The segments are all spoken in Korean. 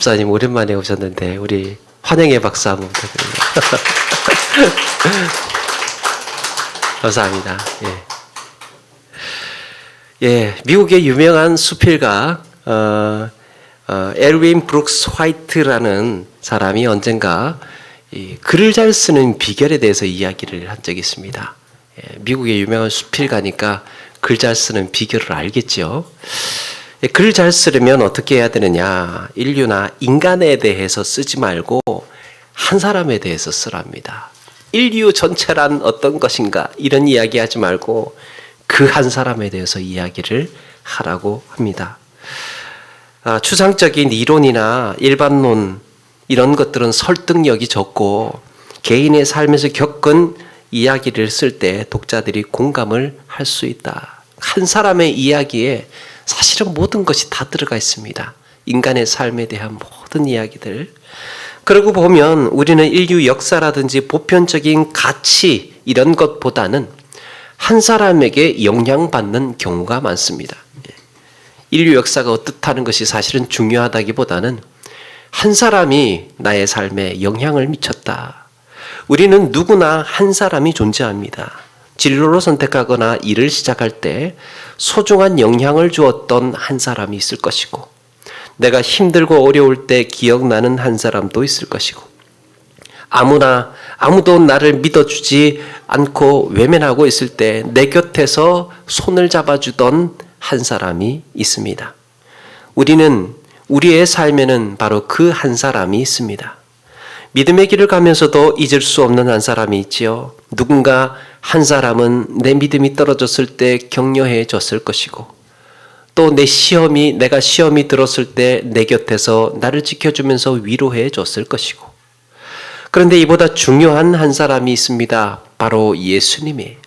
목사님 오랜만에 오셨는데 우리 환영의 박수 한번 부탁드립니다. 감사합니다. 미국의 유명한 수필가 엘윈 브룩스 화이트라는 사람이 언젠가 이 글을 잘 쓰는 비결에 대해서 이야기를 한 적이 있습니다. 미국의 유명한 수필가니까 글 잘 쓰는 비결을 알겠죠. 글을 잘 쓰려면 어떻게 해야 되느냐? 인류나 인간에 대해서 쓰지 말고 한 사람에 대해서 쓰랍니다. 인류 전체란 어떤 것인가? 이런 이야기 하지 말고 그 한 사람에 대해서 이야기를 하라고 합니다. 추상적인 이론이나 일반론 이런 것들은 설득력이 적고 개인의 삶에서 겪은 이야기를 쓸 때 독자들이 공감을 할 수 있다. 한 사람의 이야기에 사실은 모든 것이 다 들어가 있습니다. 인간의 삶에 대한 모든 이야기들. 그러고 보면 우리는 인류 역사라든지 보편적인 가치 이런 것보다는 한 사람에게 영향받는 경우가 많습니다. 인류 역사가 어떻다는 것이 사실은 중요하다기보다는 한 사람이 나의 삶에 영향을 미쳤다. 우리는 누구나 한 사람이 존재합니다. 진로로 선택하거나 일을 시작할 때 소중한 영향을 주었던 한 사람이 있을 것이고, 내가 힘들고 어려울 때 기억나는 한 사람도 있을 것이고, 아무도 나를 믿어주지 않고 외면하고 있을 때 내 곁에서 손을 잡아주던 한 사람이 있습니다. 우리의 삶에는 바로 그 한 사람이 있습니다. 믿음의 길을 가면서도 잊을 수 없는 한 사람이 있지요. 누군가 한 사람은 내 믿음이 떨어졌을 때 격려해 줬을 것이고, 또 내가 시험이 들었을 때 내 곁에서 나를 지켜주면서 위로해 줬을 것이고, 그런데 이보다 중요한 한 사람이 있습니다. 바로 예수님이.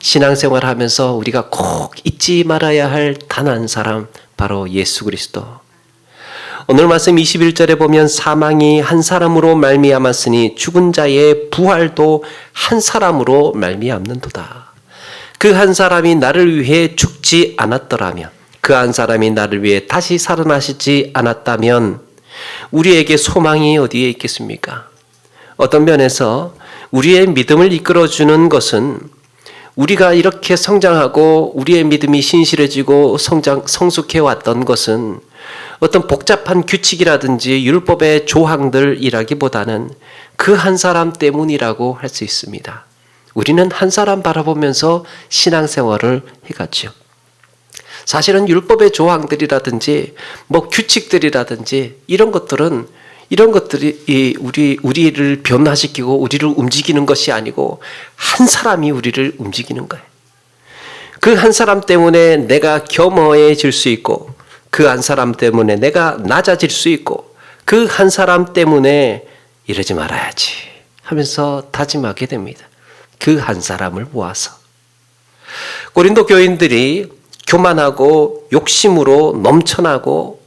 신앙생활 하면서 우리가 꼭 잊지 말아야 할 단 한 사람, 바로 예수 그리스도. 오늘 말씀 21절에 보면 사망이 한 사람으로 말미암았으니 죽은 자의 부활도 한 사람으로 말미암는도다. 그 한 사람이 나를 위해 죽지 않았더라면, 그 한 사람이 나를 위해 다시 살아나시지 않았다면 우리에게 소망이 어디에 있겠습니까? 어떤 면에서 우리의 믿음을 이끌어주는 것은 우리가 이렇게 성장하고 우리의 믿음이 신실해지고 성숙해왔던 것은 어떤 복잡한 규칙이라든지 율법의 조항들이라기보다는 그 한 사람 때문이라고 할 수 있습니다. 우리는 한 사람 바라보면서 신앙생활을 해갔죠. 사실은 율법의 조항들이라든지 규칙들이라든지 이런 것들이 우리를 변화시키고 우리를 움직이는 것이 아니고 한 사람이 우리를 움직이는 거예요. 그 한 사람 때문에 내가 겸허해질 수 있고, 그 한 사람 때문에 내가 낮아질 수 있고, 그 한 사람 때문에 이러지 말아야지 하면서 다짐하게 됩니다. 그 한 사람을 모아서. 고린도 교인들이 교만하고 욕심으로 넘쳐나고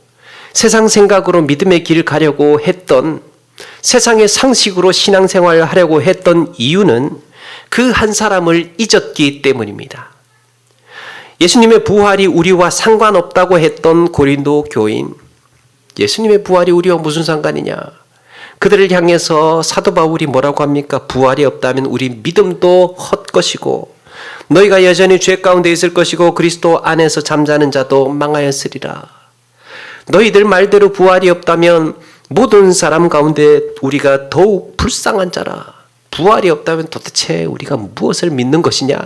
세상 생각으로 믿음의 길을 가려고 했던, 세상의 상식으로 신앙생활을 하려고 했던 이유는 그 한 사람을 잊었기 때문입니다. 예수님의 부활이 우리와 상관없다고 했던 고린도 교인, 예수님의 부활이 우리와 무슨 상관이냐? 그들을 향해서 사도 바울이 뭐라고 합니까? 부활이 없다면 우리 믿음도 헛것이고 너희가 여전히 죄 가운데 있을 것이고 그리스도 안에서 잠자는 자도 망하였으리라. 너희들 말대로 부활이 없다면 모든 사람 가운데 우리가 더욱 불쌍한 자라. 부활이 없다면 도대체 우리가 무엇을 믿는 것이냐?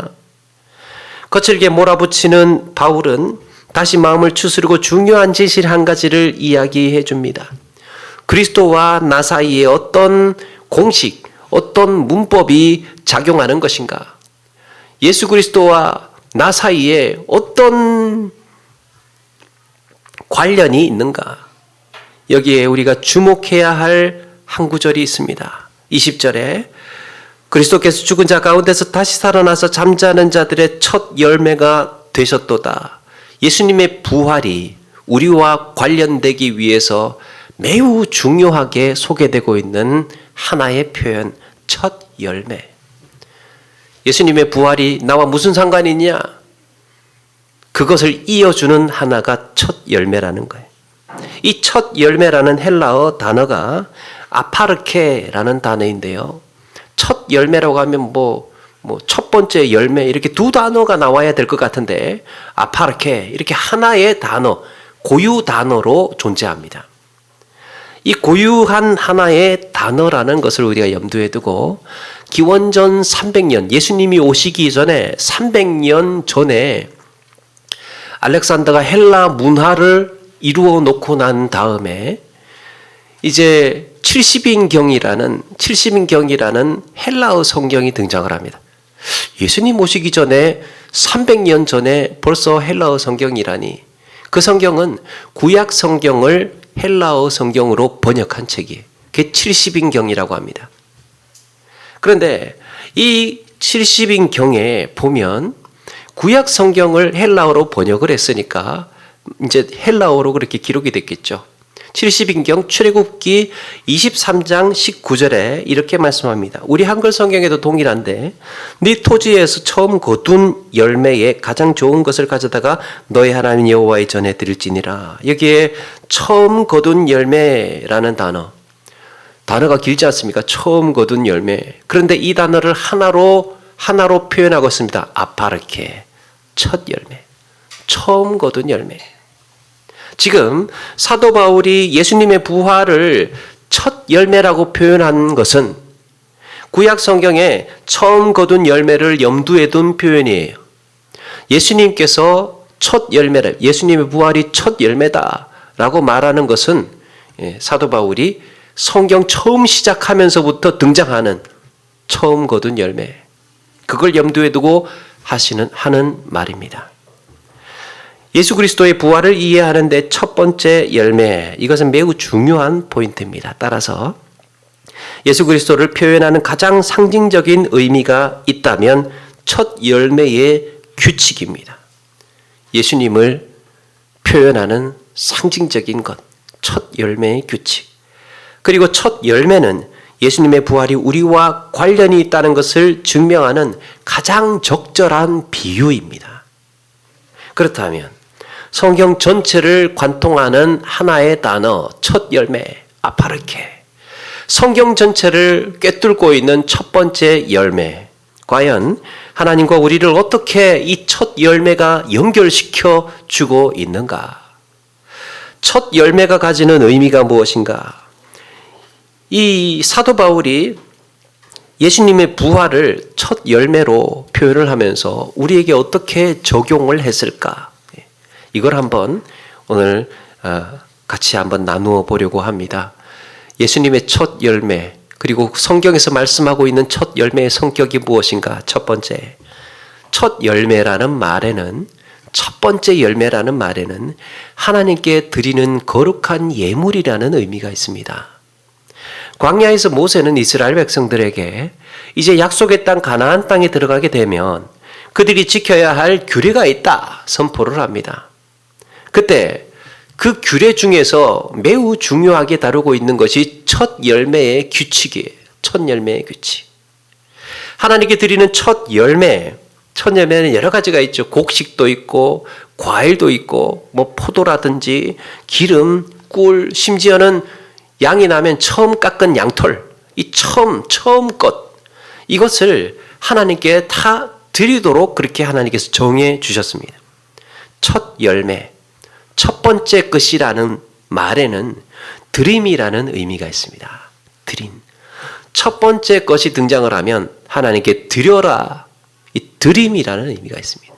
거칠게 몰아붙이는 바울은 다시 마음을 추스르고 중요한 진실 한 가지를 이야기해 줍니다. 그리스도와 나 사이에 어떤 공식, 어떤 문법이 작용하는 것인가? 예수 그리스도와 나 사이에 어떤 관련이 있는가? 여기에 우리가 주목해야 할 한 구절이 있습니다. 20절에 그리스도께서 죽은 자 가운데서 다시 살아나서 잠자는 자들의 첫 열매가 되셨도다. 예수님의 부활이 우리와 관련되기 위해서 매우 중요하게 소개되고 있는 하나의 표현, 첫 열매. 예수님의 부활이 나와 무슨 상관이 있냐? 그것을 이어주는 하나가 첫 열매라는 거예요. 이 첫 열매라는 헬라어 단어가 아파르케라는 단어인데요. 첫 열매라고 하면 첫 번째 열매 이렇게 두 단어가 나와야 될 것 같은데 아파르케 이렇게 하나의 단어, 고유 단어로 존재합니다. 이 고유한 하나의 단어라는 것을 우리가 염두에 두고 기원전 300년, 예수님이 오시기 전에 300년 전에 알렉산더가 헬라 문화를 이루어 놓고 난 다음에 이제 70인경이라는 헬라어 성경이 등장을 합니다. 예수님 오시기 전에 300년 전에 벌써 헬라어 성경이라니, 그 성경은 구약 성경을 헬라어 성경으로 번역한 책이에요. 그게 70인경이라고 합니다. 그런데 이 70인경에 보면 구약 성경을 헬라어로 번역을 했으니까 이제 헬라어로 그렇게 기록이 됐겠죠. 70인경 출애굽기 23장 19절에 이렇게 말씀합니다. 우리 한글 성경에도 동일한데 네 토지에서 처음 거둔 열매에 가장 좋은 것을 가져다가 너의 하나님 여호와의 전에 드릴지니라. 여기에 처음 거둔 열매라는 단어가 길지 않습니까? 처음 거둔 열매. 그런데 이 단어를 하나로 표현하고 있습니다. 아파르케, 첫 열매, 처음 거둔 열매. 지금 사도 바울이 예수님의 부활을 첫 열매라고 표현한 것은 구약 성경에 처음 거둔 열매를 염두에 둔 표현이에요. 예수님께서 첫 열매를, 예수님의 부활이 첫 열매다라고 말하는 것은 사도 바울이 성경 처음 시작하면서부터 등장하는 처음 거둔 열매, 그걸 염두에 두고 하는 말입니다. 예수 그리스도의 부활을 이해하는데 첫 번째 열매, 이것은 매우 중요한 포인트입니다. 따라서 예수 그리스도를 표현하는 가장 상징적인 의미가 있다면 첫 열매의 규칙입니다. 예수님을 표현하는 상징적인 것, 첫 열매의 규칙. 그리고 첫 열매는 예수님의 부활이 우리와 관련이 있다는 것을 증명하는 가장 적절한 비유입니다. 그렇다면 성경 전체를 관통하는 하나의 단어, 첫 열매, 아파르케. 성경 전체를 꿰뚫고 있는 첫 번째 열매. 과연 하나님과 우리를 어떻게 이 첫 열매가 연결시켜 주고 있는가? 첫 열매가 가지는 의미가 무엇인가? 이 사도 바울이 예수님의 부활을 첫 열매로 표현을 하면서 우리에게 어떻게 적용을 했을까? 이걸 한번 오늘 같이 한번 나누어 보려고 합니다. 예수님의 첫 열매, 그리고 성경에서 말씀하고 있는 첫 열매의 성격이 무엇인가? 첫 번째, 첫 열매라는 말에는, 첫 번째 열매라는 말에는 하나님께 드리는 거룩한 예물이라는 의미가 있습니다. 광야에서 모세는 이스라엘 백성들에게 이제 약속의 땅 가나안 땅에 들어가게 되면 그들이 지켜야 할 규례가 있다 선포를 합니다. 그때 그 규례 중에서 매우 중요하게 다루고 있는 것이 첫 열매의 규칙이에요. 첫 열매의 규칙. 하나님께 드리는 첫 열매는 여러 가지가 있죠. 곡식도 있고 과일도 있고 포도라든지 기름, 꿀, 심지어는 양이 나면 처음 깎은 양털, 이 처음 것, 이것을 하나님께 다 드리도록 그렇게 하나님께서 정해 주셨습니다. 첫 열매, 첫 번째 것이라는 말에는 드림이라는 의미가 있습니다. 드림. 첫 번째 것이 등장을 하면 하나님께 드려라. 이 드림이라는 의미가 있습니다.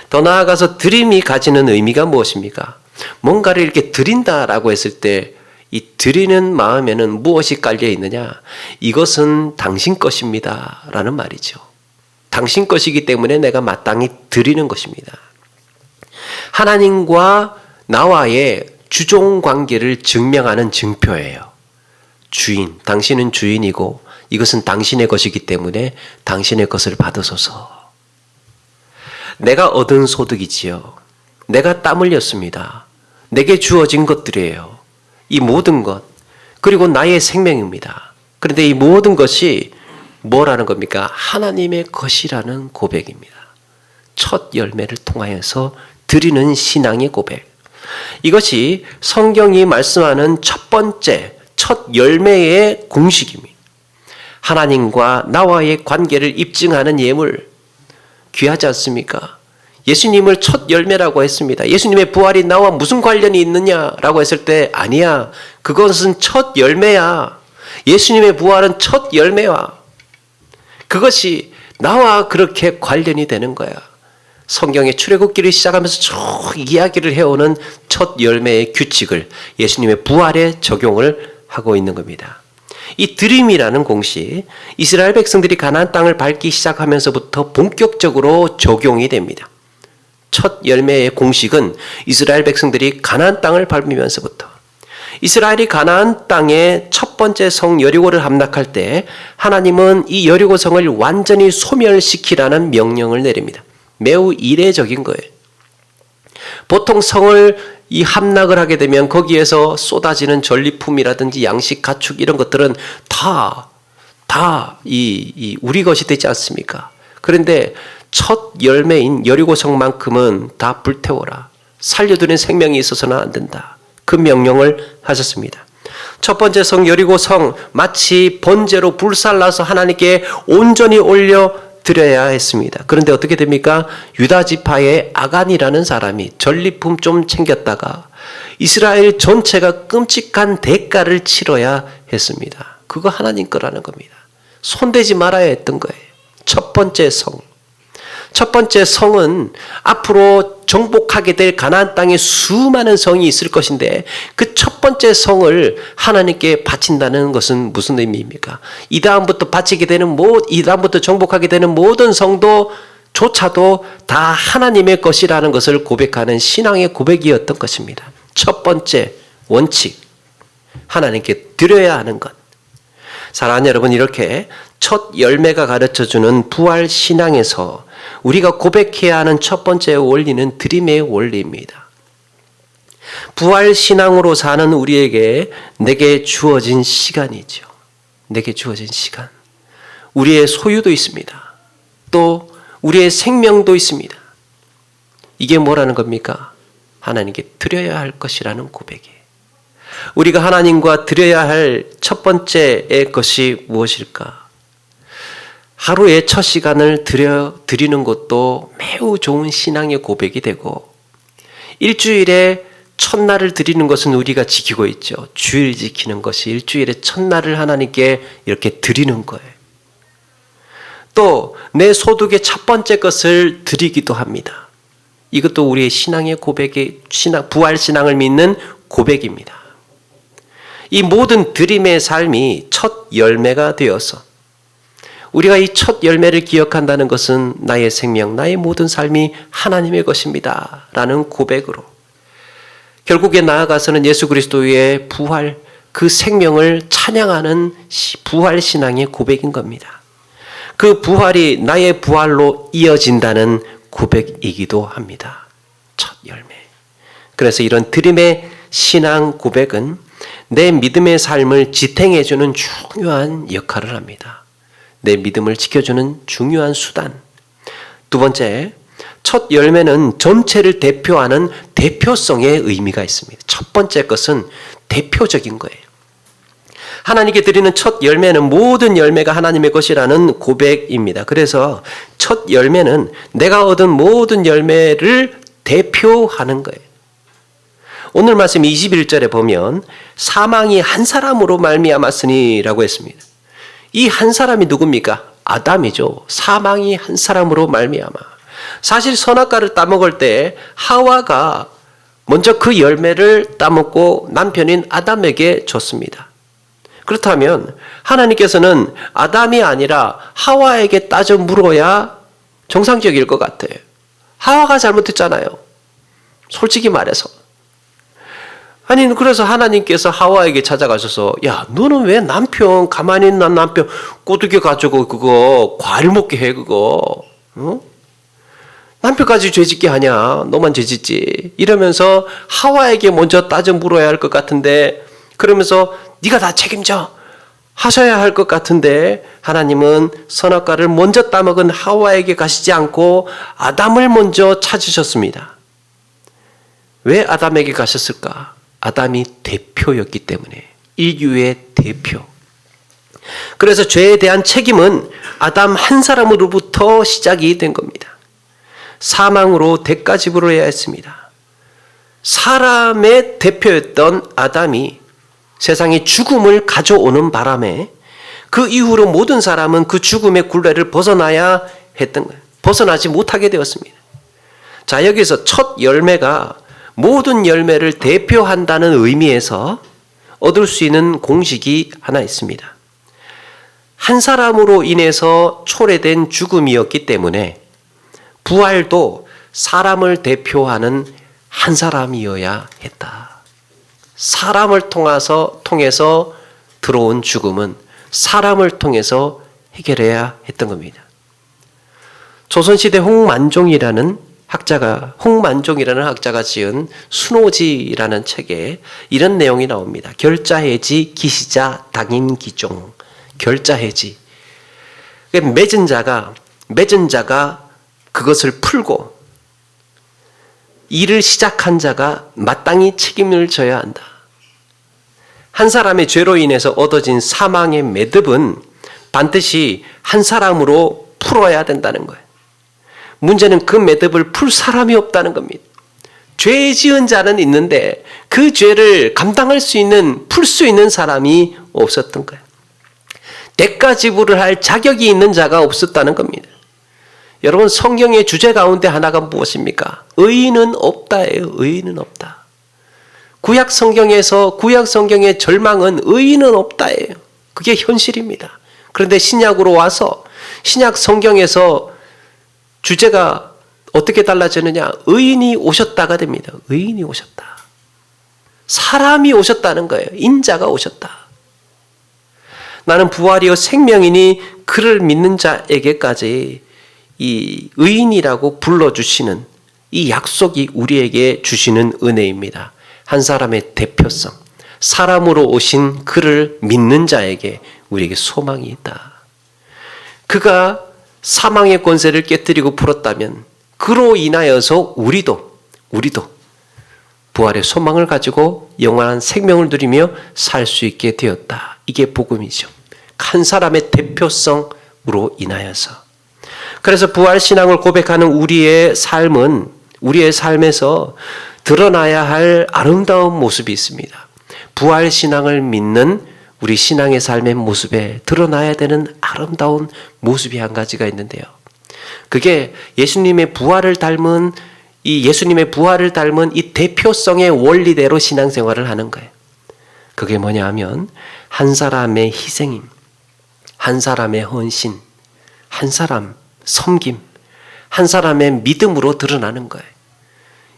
더 나아가서 드림이 가지는 의미가 무엇입니까? 뭔가를 이렇게 드린다라고 했을 때 이 드리는 마음에는 무엇이 깔려 있느냐? 이것은 당신 것입니다. 라는 말이죠. 당신 것이기 때문에 내가 마땅히 드리는 것입니다. 하나님과 나와의 주종 관계를 증명하는 증표예요. 주인, 당신은 주인이고 이것은 당신의 것이기 때문에 당신의 것을 받으소서. 내가 얻은 소득이지요. 내가 땀 흘렸습니다. 내게 주어진 것들이에요. 이 모든 것, 그리고 나의 생명입니다. 그런데 이 모든 것이 뭐라는 겁니까? 하나님의 것이라는 고백입니다. 첫 열매를 통하여서 드리는 신앙의 고백. 이것이 성경이 말씀하는 첫 번째, 첫 열매의 공식입니다. 하나님과 나와의 관계를 입증하는 예물, 귀하지 않습니까? 예수님을 첫 열매라고 했습니다. 예수님의 부활이 나와 무슨 관련이 있느냐라고 했을 때 아니야. 그것은 첫 열매야. 예수님의 부활은 첫 열매야. 그것이 나와 그렇게 관련이 되는 거야. 성경의 출애굽기를 시작하면서 쭉 이야기를 해오는 첫 열매의 규칙을 예수님의 부활에 적용을 하고 있는 겁니다. 이 드림이라는 공식, 이스라엘 백성들이 가나안 땅을 밟기 시작하면서부터 본격적으로 적용이 됩니다. 첫 열매의 공식은 이스라엘 백성들이 가나안 땅을 밟으면서부터, 이스라엘이 가나안 땅의 첫 번째 성 여리고를 함락할 때 하나님은 이 여리고 성을 완전히 소멸시키라는 명령을 내립니다. 매우 이례적인 거예요. 보통 성을 이 함락을 하게 되면 거기에서 쏟아지는 전리품이라든지 양식, 가축 이런 것들은 다 우리 것이 되지 않습니까? 그런데 첫 열매인 여리고 성만큼은 다 불태워라. 살려두는 생명이 있어서는 안 된다. 그 명령을 하셨습니다. 첫 번째 성 여리고 성 마치 번제로 불살라서 하나님께 온전히 올려 드려야 했습니다. 그런데 어떻게 됩니까? 유다 지파의 아간이라는 사람이 전리품 좀 챙겼다가 이스라엘 전체가 끔찍한 대가를 치러야 했습니다. 그거 하나님 거라는 겁니다. 손대지 말아야 했던 거예요. 첫 번째 성. 첫 번째 성은 앞으로 정복하게 될 가나안 땅에 수많은 성이 있을 것인데 그 첫 번째 성을 하나님께 바친다는 것은 무슨 의미입니까? 이 다음부터 정복하게 되는 모든 성도조차도 다 하나님의 것이라는 것을 고백하는 신앙의 고백이었던 것입니다. 첫 번째 원칙, 하나님께 드려야 하는 것. 사랑하는 여러분, 이렇게 첫 열매가 가르쳐주는 부활 신앙에서 우리가 고백해야 하는 첫 번째 원리는 드림의 원리입니다. 부활 신앙으로 사는 우리에게 내게 주어진 시간이죠. 내게 주어진 시간. 우리의 소유도 있습니다. 또 우리의 생명도 있습니다. 이게 뭐라는 겁니까? 하나님께 드려야 할 것이라는 고백이에요. 우리가 하나님과 드려야 할 첫 번째의 것이 무엇일까? 하루의 첫 시간을 드리는 것도 매우 좋은 신앙의 고백이 되고, 일주일에 첫날을 드리는 것은 우리가 지키고 있죠. 주일 지키는 것이 일주일의 첫날을 하나님께 이렇게 드리는 거예요. 또 내 소득의 첫 번째 것을 드리기도 합니다. 이것도 우리의 신앙의 고백의 부활 신앙을 믿는 고백입니다. 이 모든 드림의 삶이 첫 열매가 되어서 우리가 이 첫 열매를 기억한다는 것은 나의 생명, 나의 모든 삶이 하나님의 것입니다 라는 고백으로 결국에 나아가서는 예수 그리스도의 부활, 그 생명을 찬양하는 부활 신앙의 고백인 겁니다. 그 부활이 나의 부활로 이어진다는 고백이기도 합니다. 첫 열매. 그래서 이런 드림의 신앙 고백은 내 믿음의 삶을 지탱해주는 중요한 역할을 합니다. 내 믿음을 지켜주는 중요한 수단. 두 번째, 첫 열매는 전체를 대표하는 대표성의 의미가 있습니다. 첫 번째 것은 대표적인 거예요. 하나님께 드리는 첫 열매는 모든 열매가 하나님의 것이라는 고백입니다. 그래서 첫 열매는 내가 얻은 모든 열매를 대표하는 거예요. 오늘 말씀 21절에 보면 사망이 한 사람으로 말미암았으니라고 했습니다. 이 한 사람이 누굽니까? 아담이죠. 사망이 한 사람으로 말미암아. 사실 선악과를 따먹을 때 하와가 먼저 그 열매를 따먹고 남편인 아담에게 줬습니다. 그렇다면 하나님께서는 아담이 아니라 하와에게 따져 물어야 정상적일 것 같아요. 하와가 잘못했잖아요. 솔직히 말해서. 아니, 그래서 하나님께서 하와에게 찾아가셔서, 야, 너는 왜 남편, 가만히 있는 남편 꼬드겨 가지고 그거 과일 먹게 해, 그거. 어? 남편까지 죄짓게 하냐? 너만 죄짓지. 이러면서 하와에게 먼저 따져 물어야 할 것 같은데, 그러면서 네가 다 책임져 하셔야 할 것 같은데, 하나님은 선악과를 먼저 따먹은 하와에게 가시지 않고 아담을 먼저 찾으셨습니다. 왜 아담에게 가셨을까? 아담이 대표였기 때문에. 인류의 대표. 그래서 죄에 대한 책임은 아담 한 사람으로부터 시작이 된 겁니다. 사망으로 대가 지불을 해야 했습니다. 사람의 대표였던 아담이 세상에 죽음을 가져오는 바람에 그 이후로 모든 사람은 그 죽음의 굴레를 벗어나야 했던 거예요. 벗어나지 못하게 되었습니다. 자, 여기서 첫 열매가 모든 열매를 대표한다는 의미에서 얻을 수 있는 공식이 하나 있습니다. 한 사람으로 인해서 초래된 죽음이었기 때문에 부활도 사람을 대표하는 한 사람이어야 했다. 사람을 통해서 들어온 죽음은 사람을 통해서 해결해야 했던 겁니다. 조선시대 홍만종이라는 학자가 지은 순오지라는 책에 이런 내용이 나옵니다. 결자해지 기시자 당인기종. 결자해지. 맺은 자가 그것을 풀고 일을 시작한 자가 마땅히 책임을 져야 한다. 한 사람의 죄로 인해서 얻어진 사망의 매듭은 반드시 한 사람으로 풀어야 된다는 거예요. 문제는 그 매듭을 풀 사람이 없다는 겁니다. 죄 지은 자는 있는데 그 죄를 감당할 수 있는, 풀 수 있는 사람이 없었던 거예요. 대가 지불을 할 자격이 있는 자가 없었다는 겁니다. 여러분, 성경의 주제 가운데 하나가 무엇입니까? 의인은 없다예요. 의인은 없다. 구약 성경의 절망은 의인은 없다예요. 그게 현실입니다. 그런데 신약으로 와서 신약 성경에서 주제가 어떻게 달라지느냐? 의인이 오셨다가 됩니다. 의인이 오셨다. 사람이 오셨다는 거예요. 인자가 오셨다. 나는 부활이요 생명이니 그를 믿는 자에게까지 이 의인이라고 불러주시는 이 약속이 우리에게 주시는 은혜입니다. 한 사람의 대표성, 사람으로 오신 그를 믿는 자에게 우리에게 소망이 있다. 그가 사망의 권세를 깨뜨리고 풀었다면 그로 인하여서 우리도 부활의 소망을 가지고 영원한 생명을 누리며 살 수 있게 되었다. 이게 복음이죠. 한 사람의 대표성으로 인하여서. 그래서 부활신앙을 고백하는 우리의 삶에서 드러나야 할 아름다운 모습이 있습니다. 부활신앙을 믿는 우리 신앙의 삶의 모습에 드러나야 되는 아름다운 모습이 한 가지가 있는데요. 그게 예수님의 부활을 닮은 이 대표성의 원리대로 신앙생활을 하는 거예요. 그게 뭐냐 하면 한 사람의 희생임, 한 사람의 헌신, 한 사람 섬김, 한 사람의 믿음으로 드러나는 거예요.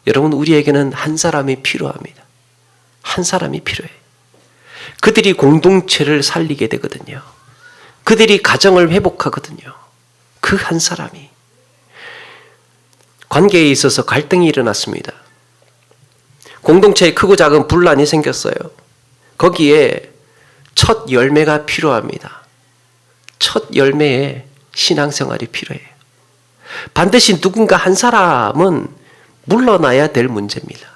여러분, 우리에게는 한 사람이 필요합니다. 한 사람이 필요해요. 그들이 공동체를 살리게 되거든요. 그들이 가정을 회복하거든요. 그 한 사람이. 관계에 있어서 갈등이 일어났습니다. 공동체에 크고 작은 분란이 생겼어요. 거기에 첫 열매가 필요합니다. 첫 열매에 신앙생활이 필요해요. 반드시 누군가 한 사람은 물러나야 될 문제입니다.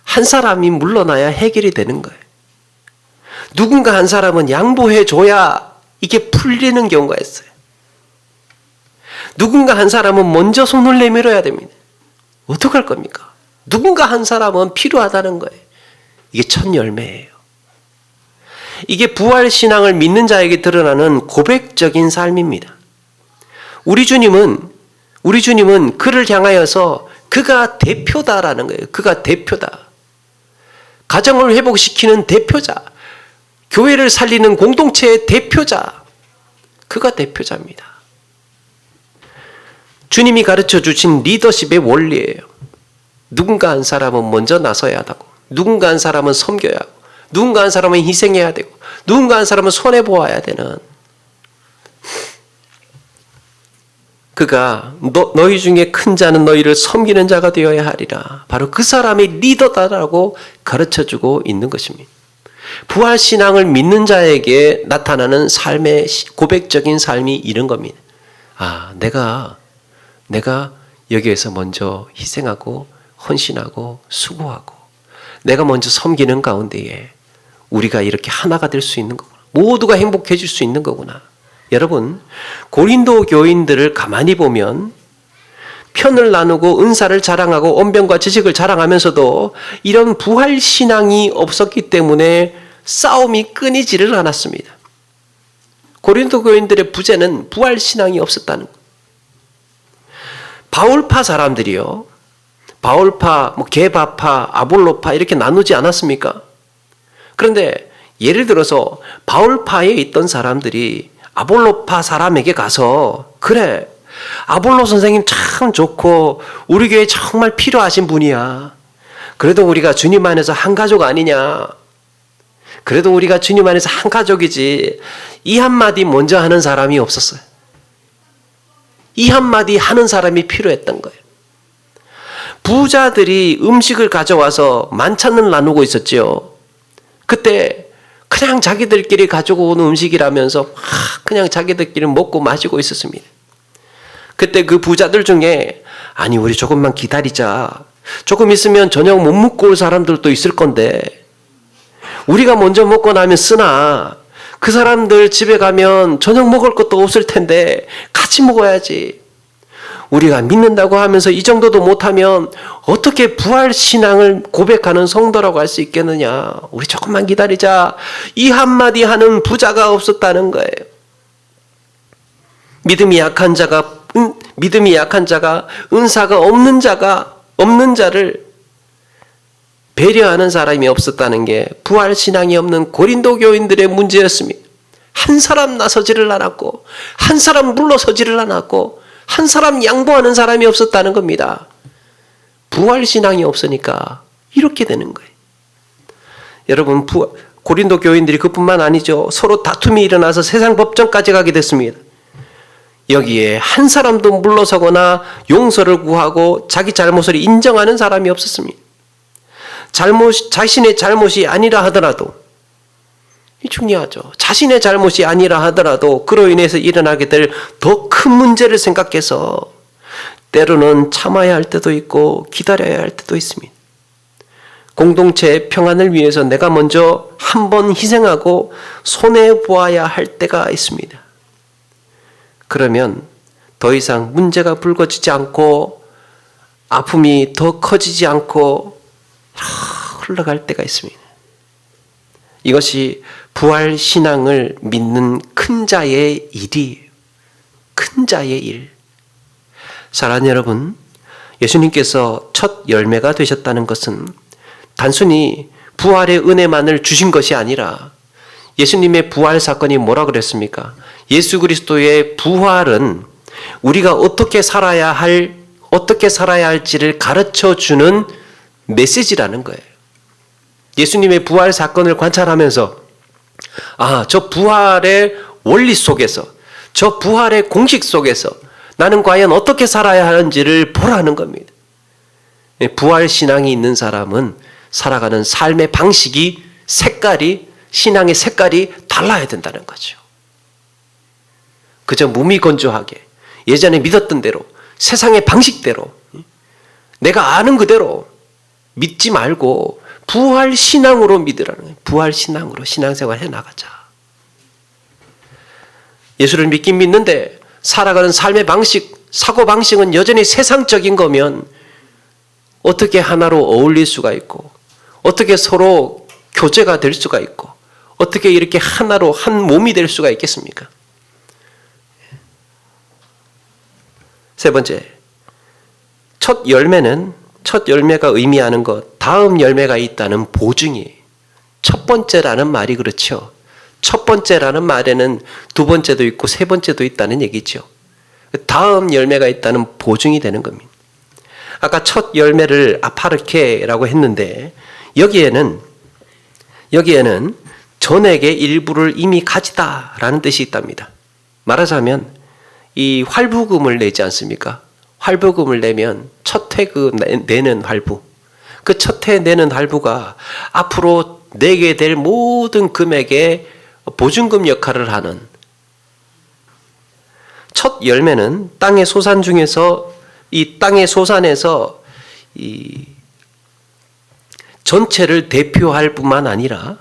한 사람이 물러나야 해결이 되는 거예요. 누군가 한 사람은 양보해줘야 이게 풀리는 경우가 있어요. 누군가 한 사람은 먼저 손을 내밀어야 됩니다. 어떡할 겁니까? 누군가 한 사람은 필요하다는 거예요. 이게 첫 열매예요. 이게 부활신앙을 믿는 자에게 드러나는 고백적인 삶입니다. 우리 주님은 그를 향하여서 그가 대표다라는 거예요. 그가 대표다. 가정을 회복시키는 대표자, 교회를 살리는 공동체의 대표자, 그가 대표자입니다. 주님이 가르쳐 주신 리더십의 원리예요. 누군가 한 사람은 먼저 나서야 하고, 누군가 한 사람은 섬겨야 하고, 누군가 한 사람은 희생해야 되고, 누군가 한 사람은 손해보아야 되는, 그가 너희 중에 큰 자는 너희를 섬기는 자가 되어야 하리라. 바로 그 사람이 리더다라고 가르쳐주고 있는 것입니다. 부활신앙을 믿는 자에게 나타나는 삶의 고백적인 삶이 이런 겁니다. 아, 내가 여기에서 먼저 희생하고 헌신하고 수고하고 내가 먼저 섬기는 가운데에 우리가 이렇게 하나가 될 수 있는 거구나. 모두가 행복해질 수 있는 거구나. 여러분, 고린도 교인들을 가만히 보면 편을 나누고 은사를 자랑하고 언변과 지식을 자랑하면서도 이런 부활 신앙이 없었기 때문에 싸움이 끊이지를 않았습니다. 고린도 교인들의 부재는 부활 신앙이 없었다는 거예요. 바울파 사람들이요, 바울파, 게바파, 아볼로파 이렇게 나누지 않았습니까? 그런데 예를 들어서 바울파에 있던 사람들이 아볼로파 사람에게 가서, 그래, 아볼로 선생님 참 좋고 우리 교회에 정말 필요하신 분이야. 그래도 우리가 주님 안에서 한 가족 아니냐. 그래도 우리가 주님 안에서 한 가족이지. 이 한마디 먼저 하는 사람이 없었어요. 이 한마디 하는 사람이 필요했던 거예요. 부자들이 음식을 가져와서 만찬을 나누고 있었죠. 그때 그냥 자기들끼리 가지고 온 음식이라면서 그냥 자기들끼리 먹고 마시고 있었습니다. 그때 그 부자들 중에 아니 우리 조금만 기다리자. 조금 있으면 저녁 못 먹고 올 사람들도 있을 건데 우리가 먼저 먹고 나면 쓰나 그 사람들 집에 가면 저녁 먹을 것도 없을 텐데 같이 먹어야지. 우리가 믿는다고 하면서 이 정도도 못하면 어떻게 부활 신앙을 고백하는 성도라고 할 수 있겠느냐. 우리 조금만 기다리자. 이 한마디 하는 부자가 없었다는 거예요. 믿음이 약한 자가 은사가 없는 자를 배려하는 사람이 없었다는 게 부활 신앙이 없는 고린도 교인들의 문제였습니다. 한 사람 나서지를 않았고 한 사람 물러서지를 않았고 한 사람 양보하는 사람이 없었다는 겁니다. 부활 신앙이 없으니까 이렇게 되는 거예요. 여러분, 고린도 교인들이 그뿐만 아니죠. 서로 다툼이 일어나서 세상 법정까지 가게 됐습니다. 여기에 한 사람도 물러서거나 용서를 구하고 자기 잘못을 인정하는 사람이 없었습니다. 자신의 잘못이 아니라 하더라도, 이 중요하죠. 자신의 잘못이 아니라 하더라도 그로 인해서 일어나게 될 더 큰 문제를 생각해서 때로는 참아야 할 때도 있고 기다려야 할 때도 있습니다. 공동체의 평안을 위해서 내가 먼저 한번 희생하고 손해보아야 할 때가 있습니다. 그러면 더 이상 문제가 불거지지 않고 아픔이 더 커지지 않고 흘러갈 때가 있습니다. 이것이 부활 신앙을 믿는 큰 자의 일이에요. 큰 자의 일. 사랑하는 여러분, 예수님께서 첫 열매가 되셨다는 것은 단순히 부활의 은혜만을 주신 것이 아니라 예수님의 부활 사건이 뭐라 그랬습니까? 예수 그리스도의 부활은 우리가 어떻게 살아야 할지를 가르쳐 주는 메시지라는 거예요. 예수님의 부활 사건을 관찰하면서 저 부활의 원리 속에서, 저 부활의 공식 속에서 나는 과연 어떻게 살아야 하는지를 보라는 겁니다. 부활 신앙이 있는 사람은 살아가는 삶의 방식이, 신앙의 색깔이 달라야 된다는 거죠. 그저 무미건조하게 예전에 믿었던 대로, 세상의 방식대로, 내가 아는 그대로 믿지 말고 부활 신앙으로 믿으라는 거예요. 부활 신앙으로 신앙생활 해나가자. 예수를 믿긴 믿는데 살아가는 삶의 방식, 사고방식은 여전히 세상적인 거면 어떻게 하나로 어울릴 수가 있고 어떻게 서로 교제가 될 수가 있고 어떻게 이렇게 하나로 한 몸이 될 수가 있겠습니까? 세 번째, 첫 열매가 의미하는 것, 다음 열매가 있다는 보증이에요. 첫 번째라는 말이 그렇죠. 첫 번째라는 말에는 두 번째도 있고 세 번째도 있다는 얘기죠. 다음 열매가 있다는 보증이 되는 겁니다. 아까 첫 열매를 아파르케라고 했는데 여기에는 전액의 일부를 이미 가지다라는 뜻이 있답니다. 말하자면 이 활부금을 내지 않습니까? 활부금을 내면 첫 해 내는 활부, 그 첫 해 내는 활부가 앞으로 내게 될 모든 금액의 보증금 역할을 하는, 첫 열매는 땅의 소산 중에서 이 땅의 소산에서 이 전체를 대표할 뿐만 아니라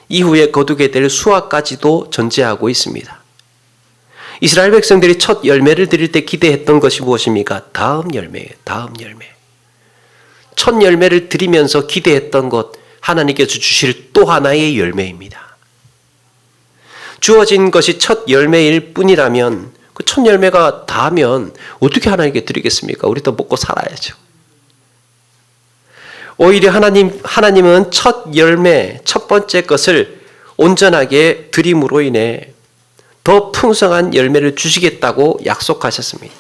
이후에 거두게 될 수확까지도 전제하고 있습니다. 이스라엘 백성들이 첫 열매를 드릴 때 기대했던 것이 무엇입니까? 다음 열매예요. 다음 열매. 첫 열매를 드리면서 기대했던 것, 하나님께서 주실 또 하나의 열매입니다. 주어진 것이 첫 열매일 뿐이라면 그 첫 열매가 다면 어떻게 하나님께 드리겠습니까? 우리도 먹고 살아야죠. 오히려 하나님은 첫 열매, 첫 번째 것을 온전하게 드림으로 인해 더 풍성한 열매를 주시겠다고 약속하셨습니다.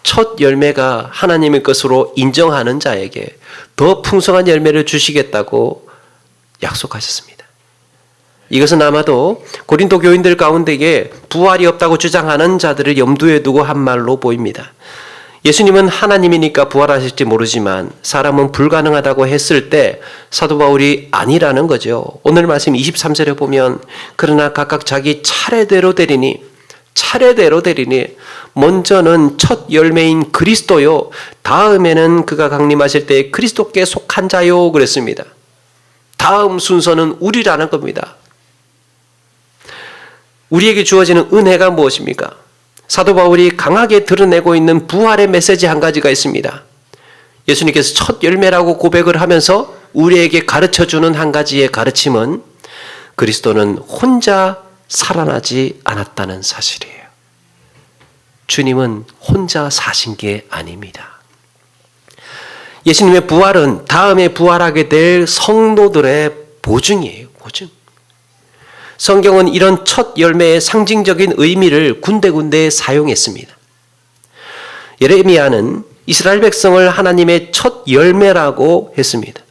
첫 열매가 하나님의 것으로 인정하는 자에게 더 풍성한 열매를 주시겠다고 약속하셨습니다. 이것은 아마도 고린도 교인들 가운데에 부활이 없다고 주장하는 자들을 염두에 두고 한 말로 보입니다. 예수님은 하나님이니까 부활하실지 모르지만 사람은 불가능하다고 했을 때 사도 바울이 아니라는 거죠. 오늘 말씀 23절에 보면 그러나 각각 자기 차례대로 되리니 먼저는 첫 열매인 그리스도요 다음에는 그가 강림하실 때 그리스도께 속한 자요 그랬습니다. 다음 순서는 우리라는 겁니다. 우리에게 주어지는 은혜가 무엇입니까? 사도 바울이 강하게 드러내고 있는 부활의 메시지 한 가지가 있습니다. 예수님께서 첫 열매라고 고백을 하면서 우리에게 가르쳐주는 한 가지의 가르침은 그리스도는 혼자 살아나지 않았다는 사실이에요. 주님은 혼자 사신 게 아닙니다. 예수님의 부활은 다음에 부활하게 될 성도들의 보증이에요. 보증. 성경은 이런 첫 열매의 상징적인 의미를 군데군데 사용했습니다. 예레미야는 이스라엘 백성을 하나님의 첫 열매라고 했습니다.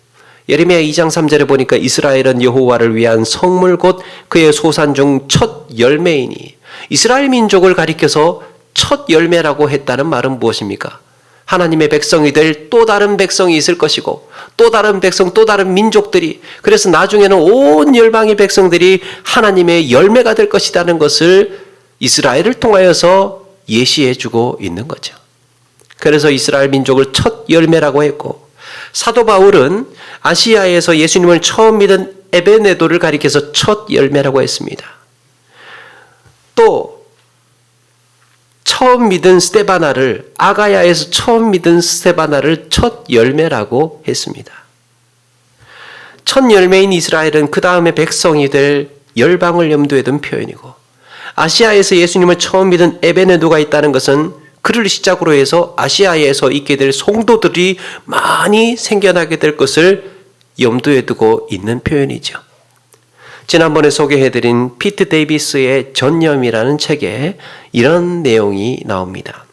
예레미야 2장 3절에 보니까 이스라엘은 여호와를 위한 성물 곧 그의 소산 중 첫 열매이니 이스라엘 민족을 가리켜서 첫 열매라고 했다는 말은 무엇입니까? 하나님의 백성이 될 또 다른 백성이 있을 것이고 또 다른 백성, 또 다른 민족들이 그래서 나중에는 온 열방의 백성들이 하나님의 열매가 될 것이라는 것을 이스라엘을 통하여서 예시해주고 있는 거죠. 그래서 이스라엘 민족을 첫 열매라고 했고 사도 바울은 아시아에서 예수님을 처음 믿은 에베네도를 가리켜서 첫 열매라고 했습니다. 또 처음 믿은 스데바나를 아가야에서 처음 믿은 스데바나를 첫 열매라고 했습니다. 첫 열매인 이스라엘은 그 다음에 백성이 될 열방을 염두에 둔 표현이고 아시아에서 예수님을 처음 믿은 에베네도가 있다는 것은 그를 시작으로 해서 아시아에서 있게 될 성도들이 많이 생겨나게 될 것을 염두에 두고 있는 표현이죠. 지난번에 소개해드린 피트 데이비스의 전념이라는 책에 이런 내용이 나옵니다.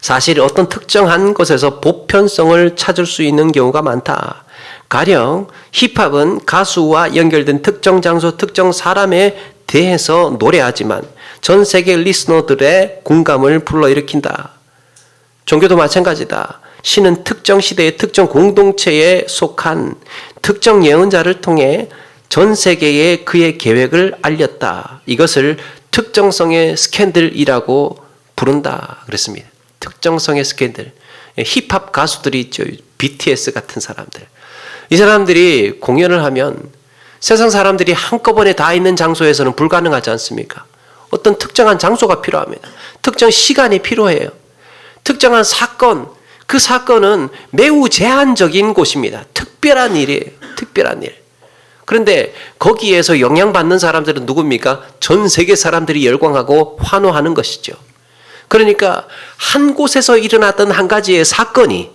사실 어떤 특정한 곳에서 보편성을 찾을 수 있는 경우가 많다. 가령 힙합은 가수와 연결된 특정 장소, 특정 사람에 대해서 노래하지만 전 세계 리스너들의 공감을 불러일으킨다. 종교도 마찬가지다. 신은 특정 시대의 특정 공동체에 속한 특정 예언자를 통해 전 세계에 그의 계획을 알렸다. 이것을 특정성의 스캔들이라고 부른다. 그랬습니다. 특정성의 스캔들. 힙합 가수들이 있죠. BTS 같은 사람들. 이 사람들이 공연을 하면 세상 사람들이 한꺼번에 다 있는 장소에서는 불가능하지 않습니까? 어떤 특정한 장소가 필요합니다. 특정 시간이 필요해요. 특정한 사건, 그 사건은 매우 제한적인 곳입니다. 특별한 일이에요. 특별한 일. 그런데 거기에서 영향받는 사람들은 누굽니까? 전 세계 사람들이 열광하고 환호하는 것이죠. 그러니까 한 곳에서 일어났던 한 가지의 사건이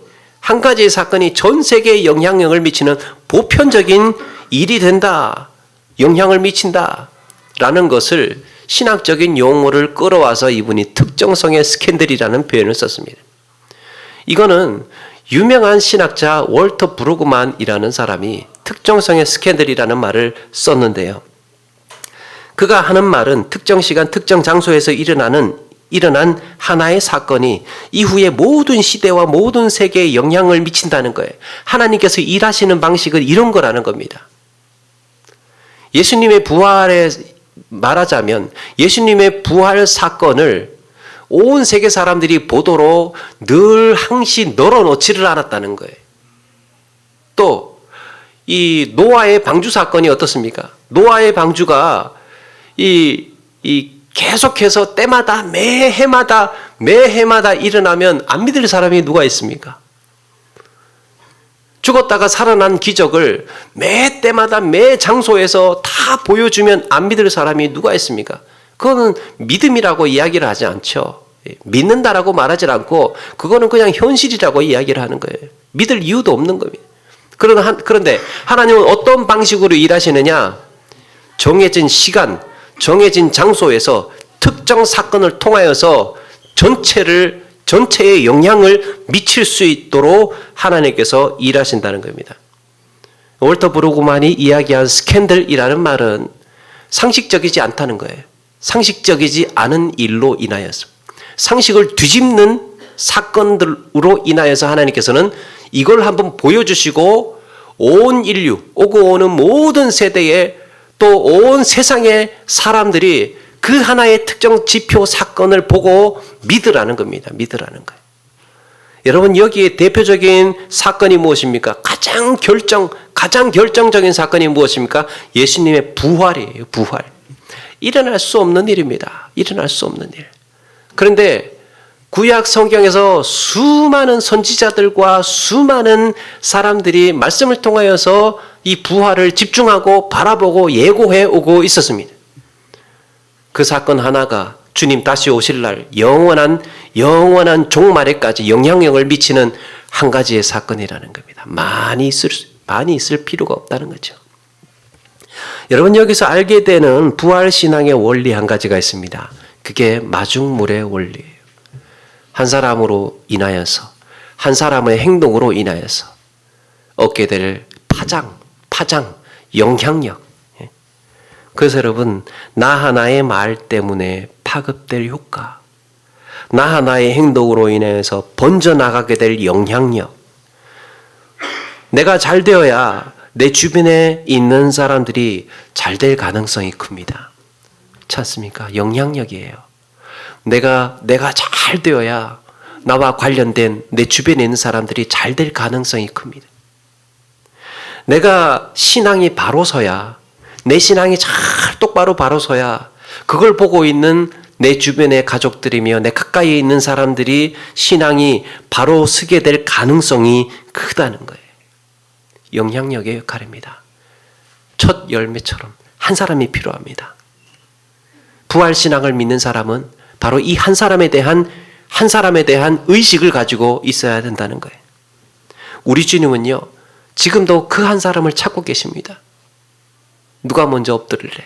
전 세계에 영향력을 미치는 보편적인 일이 된다. 영향을 미친다라는 것을 신학적인 용어를 끌어와서 이분이 특정성의 스캔들이라는 표현을 썼습니다. 이거는 유명한 신학자 월터 브루그만이라는 사람이 특정성의 스캔들이라는 말을 썼는데요. 그가 하는 말은 특정 시간, 특정 장소에서 일어난 하나의 사건이 이후에 모든 시대와 모든 세계에 영향을 미친다는 거예요. 하나님께서 일하시는 방식은 이런 거라는 겁니다. 예수님의 부활에 말하자면 예수님의 부활 사건을 온 세계 사람들이 보도록 늘 항시 널어놓지를 않았다는 거예요. 또 이 노아의 방주 사건이 어떻습니까? 노아의 방주가 이 계속해서 때마다 매 해마다 일어나면 안 믿을 사람이 누가 있습니까? 죽었다가 살아난 기적을 매 때마다 매 장소에서 다 보여주면 안 믿을 사람이 누가 있습니까? 그거는 믿음이라고 이야기를 하지 않죠. 믿는다라고 말하지 않고 그거는 그냥 현실이라고 이야기를 하는 거예요. 믿을 이유도 없는 겁니다. 그런데 하나님은 어떤 방식으로 일하시느냐? 정해진 시간, 정해진 장소에서 특정 사건을 통하여서 전체에 영향을 미칠 수 있도록 하나님께서 일하신다는 겁니다. 월터 브루그만이 이야기한 스캔들이라는 말은 상식적이지 않다는 거예요. 상식적이지 않은 일로 인하여서 상식을 뒤집는 사건들로 인하여서 하나님께서는 이걸 한번 보여주시고 온 인류, 오고 오는 모든 세대에 또 온 세상의 사람들이 그 하나의 특정 지표 사건을 보고 믿으라는 겁니다. 믿으라는 거예요. 여러분 여기에 대표적인 사건이 무엇입니까? 가장 결정적인 사건이 무엇입니까? 예수님의 부활이에요. 부활. 일어날 수 없는 일입니다. 일어날 수 없는 일. 그런데 구약 성경에서 수많은 선지자들과 수많은 사람들이 말씀을 통하여서 이 부활을 집중하고 바라보고 예고해 오고 있었습니다. 그 사건 하나가 주님 다시 오실 날 영원한 종말에까지 영향력을 미치는 한 가지의 사건이라는 겁니다. 많이 있을 필요가 없다는 거죠. 여러분 여기서 알게 되는 부활 신앙의 원리 한 가지가 있습니다. 그게 마중물의 원리예요. 한 사람으로 인하여서 한 사람의 행동으로 인하여서 얻게 될 파장, 영향력. 그래서 여러분 나 하나의 말 때문에 파급될 효과, 나 하나의 행동으로 인해서 번져나가게 될 영향력. 내가 잘 되어야 내 주변에 있는 사람들이 잘 될 가능성이 큽니다. 그렇지 않습니까? 영향력이에요. 내가 잘 되어야 나와 관련된 내 주변에 있는 사람들이 잘 될 가능성이 큽니다. 내가 신앙이 바로 서야, 내 신앙이 잘 똑바로 바로 서야 그걸 보고 있는 내 주변의 가족들이며 내 가까이에 있는 사람들이 신앙이 바로 서게 될 가능성이 크다는 거예요. 영향력의 역할입니다. 첫 열매처럼 한 사람이 필요합니다. 부활신앙을 믿는 사람은 바로 이 한 사람에 대한 의식을 가지고 있어야 된다는 거예요. 우리 주님은요, 지금도 그 한 사람을 찾고 계십니다. 누가 먼저 엎드릴래?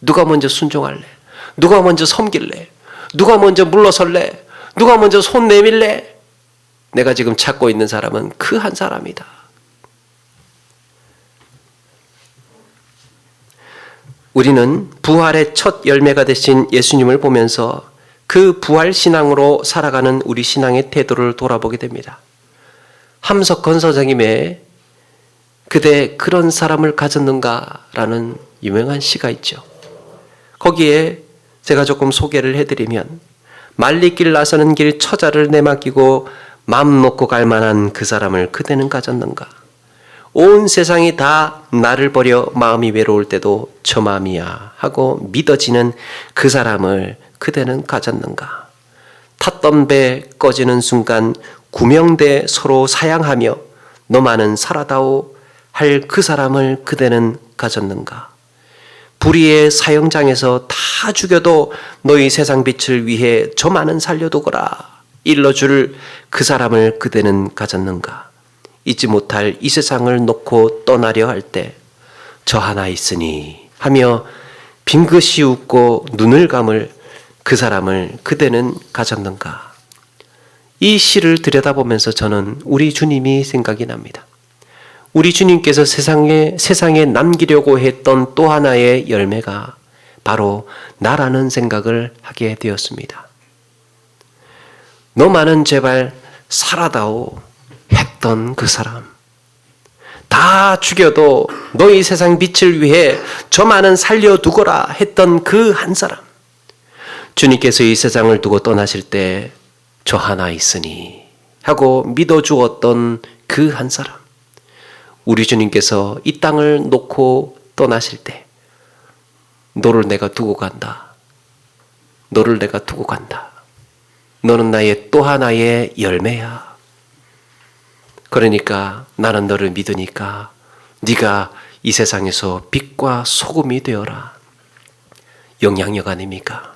누가 먼저 순종할래? 누가 먼저 섬길래? 누가 먼저 물러설래? 누가 먼저 손 내밀래? 내가 지금 찾고 있는 사람은 그 한 사람이다. 우리는 부활의 첫 열매가 되신 예수님을 보면서 그 부활 신앙으로 살아가는 우리 신앙의 태도를 돌아보게 됩니다. 함석헌 선생님의 그대 그런 사람을 가졌는가라는 유명한 시가 있죠. 거기에 제가 조금 소개를 해드리면 말리길 나서는 길 처자를 내맡기고 맘 놓고 갈 만한 그 사람을 그대는 가졌는가. 온 세상이 다 나를 버려 마음이 외로울 때도 저 마음이야 하고 믿어지는 그 사람을 그대는 가졌는가. 탔던 배 꺼지는 순간 구명대 서로 사양하며 너만은 살아다오 할 그 사람을 그대는 가졌는가. 불의의 사형장에서 다 죽여도 너희 세상 빛을 위해 저만은 살려두거라 일러줄 그 사람을 그대는 가졌는가. 잊지 못할 이 세상을 놓고 떠나려 할 때 저 하나 있으니 하며 빙긋이 웃고 눈을 감을 그 사람을 그대는 가졌는가. 이 시를 들여다보면서 저는 우리 주님이 생각이 납니다. 우리 주님께서 세상에 남기려고 했던 또 하나의 열매가 바로 나라는 생각을 하게 되었습니다. 너만은 제발 살아다오 했던 그 사람, 다 죽여도 너희 세상 빛을 위해 저만은 살려두거라 했던 그 한 사람, 주님께서 이 세상을 두고 떠나실 때 저 하나 있으니 하고 믿어주었던 그 한 사람, 우리 주님께서 이 땅을 놓고 떠나실 때 너를 내가 두고 간다. 너를 내가 두고 간다. 너는 나의 또 하나의 열매야. 그러니까 나는 너를 믿으니까 네가 이 세상에서 빛과 소금이 되어라. 영향력 아닙니까?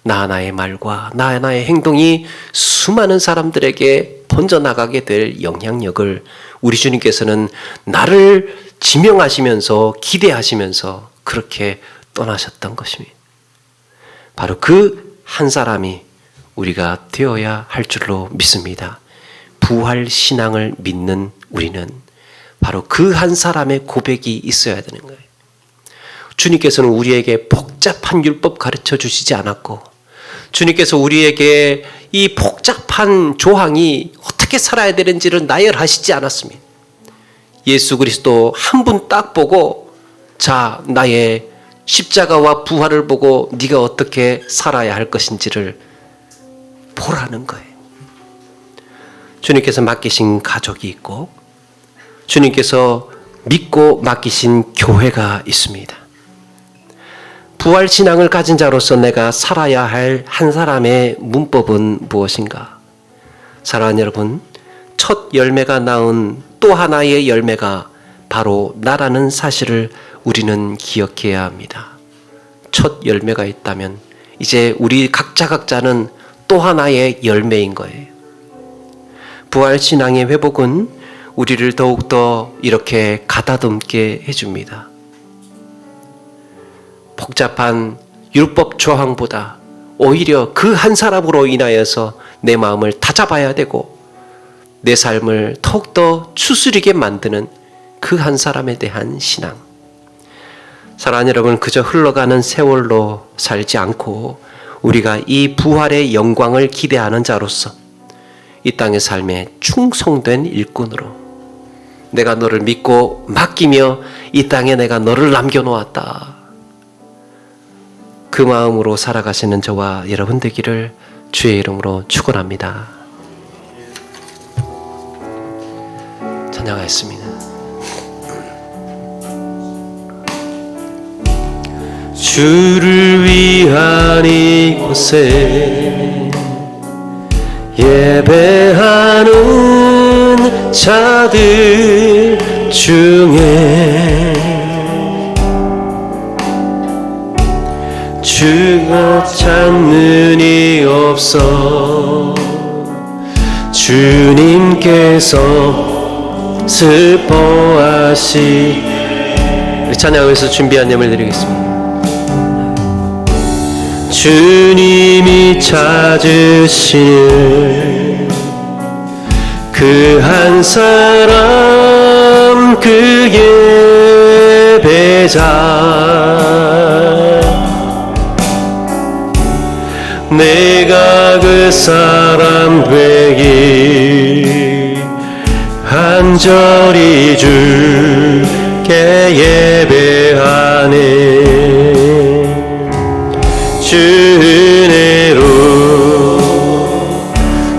나 하나의 말과 나 하나의 행동이 수많은 사람들에게 번져나가게 될 영향력을 우리 주님께서는 나를 지명하시면서 기대하시면서 그렇게 떠나셨던 것입니다. 바로 그 한 사람이 우리가 되어야 할 줄로 믿습니다. 부활 신앙을 믿는 우리는 바로 그 한 사람의 고백이 있어야 되는 거예요. 주님께서는 우리에게 복잡한 율법 가르쳐 주시지 않았고, 주님께서 우리에게 이 복잡한 조항이 어떻게 살아야 되는지를 나열하시지 않았습니다. 예수 그리스도 한 분 딱 보고, 자, 나의 십자가와 부활을 보고 네가 어떻게 살아야 할 것인지를 보라는 거예요. 주님께서 맡기신 가족이 있고, 주님께서 믿고 맡기신 교회가 있습니다. 부활 신앙을 가진 자로서 내가 살아야 할 한 사람의 문법은 무엇인가? 사랑하는 여러분, 첫 열매가 낳은 또 하나의 열매가 바로 나라는 사실을 우리는 기억해야 합니다. 첫 열매가 있다면 이제 우리 각자는 또 하나의 열매인 거예요. 부활 신앙의 회복은 우리를 더욱더 이렇게 가다듬게 해줍니다. 복잡한 율법 조항보다 오히려 그 한 사람으로 인하여서 내 마음을 다잡아야 되고 내 삶을 더욱더 추스리게 만드는 그 한 사람에 대한 신앙. 사랑하는 여러분, 그저 흘러가는 세월로 살지 않고 우리가 이 부활의 영광을 기대하는 자로서 이 땅의 삶에 충성된 일꾼으로 내가 너를 믿고 맡기며 이 땅에 내가 너를 남겨놓았다. 그 마음으로 살아가시는 저와 여러분 되기를 주의 이름으로 축원합니다. 찬양하겠습니다. 주를 위한 이곳에 예배하는 자들 중에 주가 찾는 이 없어 주님께서 슬퍼하시. 우리 찬양하면서 준비한 예물 드리겠습니다. 주님이 찾으시는 그 한 사람, 그 예배자, 내가 그 사람 되기 간절히 주께 예배하네. 주 은혜로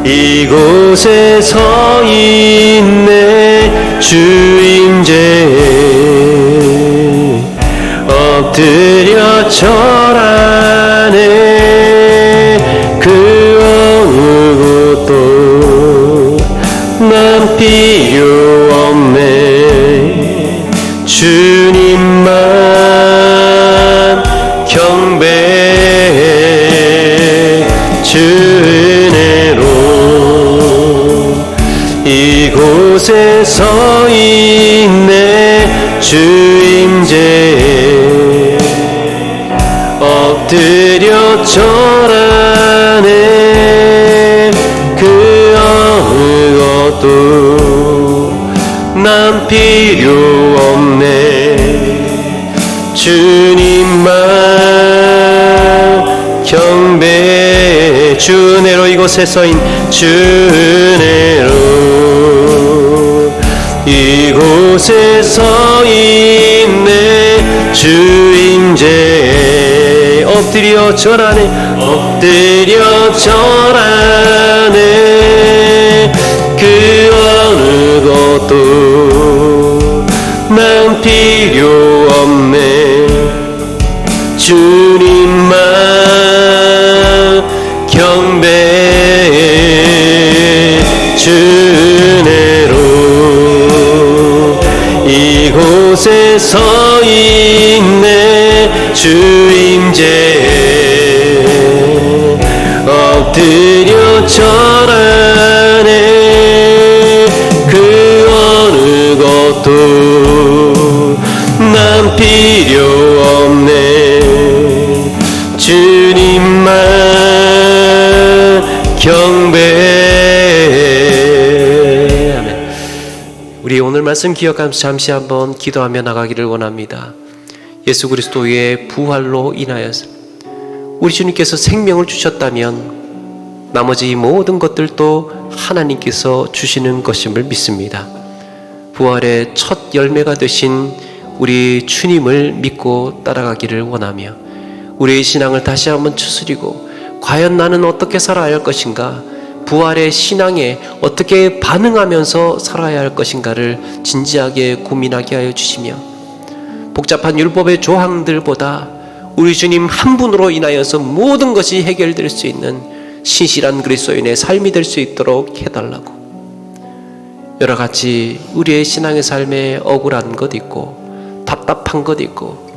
이곳에 서 있네. 주 임재에 엎드려 절하네. 그 어느 곳도 난 필요 없네. 주님만 경배해. 주 은혜로 이곳에 서 있네. 주 임재에 엎드려 절하네. 그 어느 것도 난 필요 없네. 주님만 경배해. 주 은혜로 이곳에 서인 주 은혜로 이곳에 서 있네. 주 임재에 엎드려 절하네 엎드려 절하네 그 어느 것도 난 필요 없네 주님만 경배해 주 은혜로 이곳에 서 있네 주 임재에 엎드려 절하네 그 어느 것도 난 필요 없네 주님만 경배해. 아멘. 우리 오늘 말씀 기억하면서 잠시 한번 기도하며 나가기를 원합니다. 예수 그리스도의 부활로 인하여서 우리 주님께서 생명을 주셨다면 나머지 모든 것들도 하나님께서 주시는 것임을 믿습니다. 부활의 첫 열매가 되신 우리 주님을 믿고 따라가기를 원하며 우리의 신앙을 다시 한번 추스리고 과연 나는 어떻게 살아야 할 것인가, 부활의 신앙에 어떻게 반응하면서 살아야 할 것인가를 진지하게 고민하게 하여 주시며 복잡한 율법의 조항들보다 우리 주님 한 분으로 인하여서 모든 것이 해결될 수 있는 신실한 그리스도인의 삶이 될 수 있도록 해달라고. 여러 가지 우리의 신앙의 삶에 억울한 것 있고 답답한 것 있고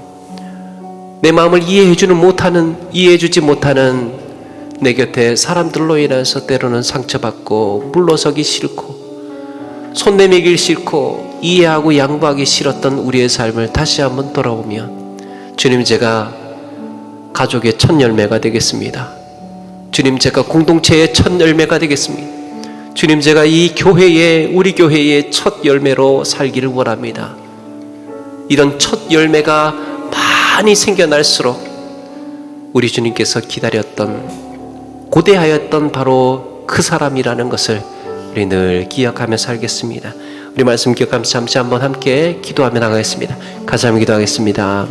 내 마음을 이해해주지 못하는 내 곁에 사람들로 인해서 때로는 상처받고 물러서기 싫고 손 내밀기 싫고 이해하고 양보하기 싫었던 우리의 삶을 다시 한번 돌아보며 주님, 제가 가족의 첫 열매가 되겠습니다. 주님, 제가 공동체의 첫 열매가 되겠습니다. 주님, 제가 우리 교회의 첫 열매로 살기를 원합니다. 이런 첫 열매가 많이 생겨날수록 우리 주님께서 기다렸던, 고대하였던 바로 그 사람이라는 것을 우리 늘 기억하며 살겠습니다. 우리 말씀 기억하면서 잠시 한번 함께 기도하며 나가겠습니다. 같이 한번 기도하겠습니다.